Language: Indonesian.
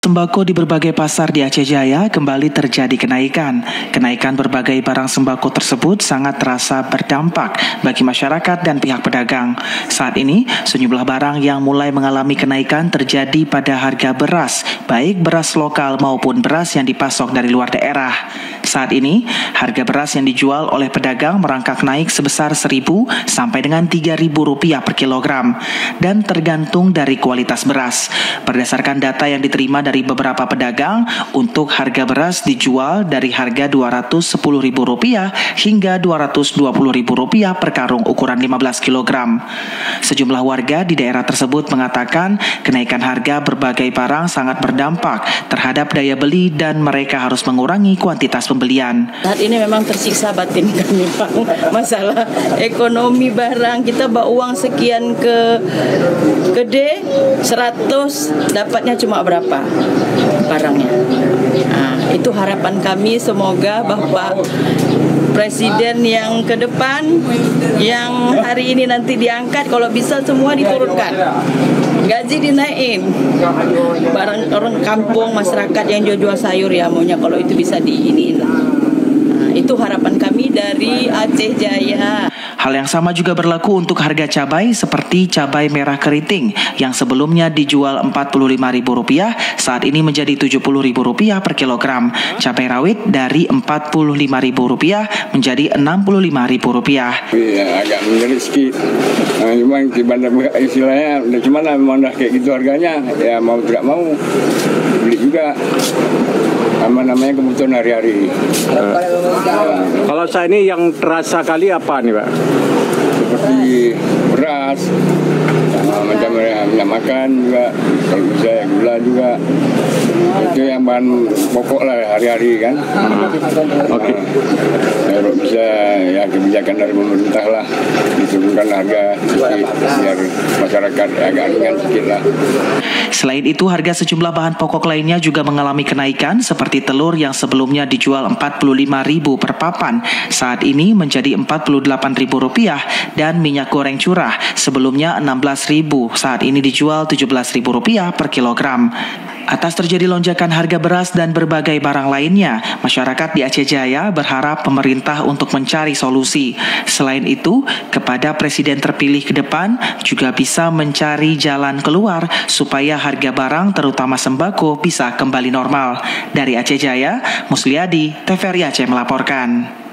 Sembako di berbagai pasar di Aceh Jaya kembali terjadi kenaikan. Kenaikan berbagai barang sembako tersebut sangat terasa berdampak bagi masyarakat dan pihak pedagang. Saat ini, sejumlah barang yang mulai mengalami kenaikan terjadi pada harga beras, baik beras lokal maupun beras yang dipasok dari luar daerah. Saat ini, harga beras yang dijual oleh pedagang merangkak naik sebesar Rp1.000 sampai dengan Rp3.000 per kilogram, dan tergantung dari kualitas beras. Berdasarkan data yang diterima dari beberapa pedagang, untuk harga beras dijual dari harga Rp210.000 hingga Rp220.000 per karung ukuran 15 kg. Sejumlah warga di daerah tersebut mengatakan kenaikan harga berbagai barang sangat berdampak terhadap daya beli dan mereka harus mengurangi kuantitas pembelian. Saat ini memang tersiksa batin kami, Pak. Masalah ekonomi barang, kita bawa uang sekian ke gede, 100, dapatnya cuma berapa barangnya. Nah, itu harapan kami, semoga Bapak Presiden yang ke depan, yang hari ini nanti diangkat, kalau bisa semua diturunkan, gaji dinaikin, barang orang kampung, masyarakat yang jual-jual sayur ya maunya kalau itu bisa diiniin. Nah, itu harapan kami dari Aceh Jaya. Hal yang sama juga berlaku untuk harga cabai seperti cabai merah keriting yang sebelumnya dijual Rp45.000 saat ini menjadi Rp70.000 per kilogram. Cabai rawit dari Rp45.000 menjadi Rp65.000. Ya, agak menjerit sedikit. Nah, cuma istilahnya, cuman memang dah kayak gitu harganya, ya mau tidak mau beli juga. Namanya kebutuhan hari-hari. Kalau saya ini yang terasa kali apa nih, Pak? Seperti beras, macam minyak makan juga, kalau bisa gula juga. Itu yang bahan pokok lah hari-hari kan. Oke. Kalau bisa ya kebijakan dari pemerintah lah, diturunkan harga biar masyarakat agak ringan sedikit lah. Selain itu, harga sejumlah bahan pokok lainnya juga mengalami kenaikan seperti telur yang sebelumnya dijual Rp45.000 per papan, saat ini menjadi Rp48.000 dan minyak goreng curah sebelumnya Rp16.000, saat ini dijual Rp17.000 per kilogram. Atas terjadi lonjakan harga beras dan berbagai barang lainnya, masyarakat di Aceh Jaya berharap pemerintah untuk mencari solusi. Selain itu, kepada Presiden terpilih ke depan juga bisa mencari jalan keluar supaya harga barang terutama sembako bisa kembali normal. Dari Aceh Jaya, Musliadi, TVRI Aceh melaporkan.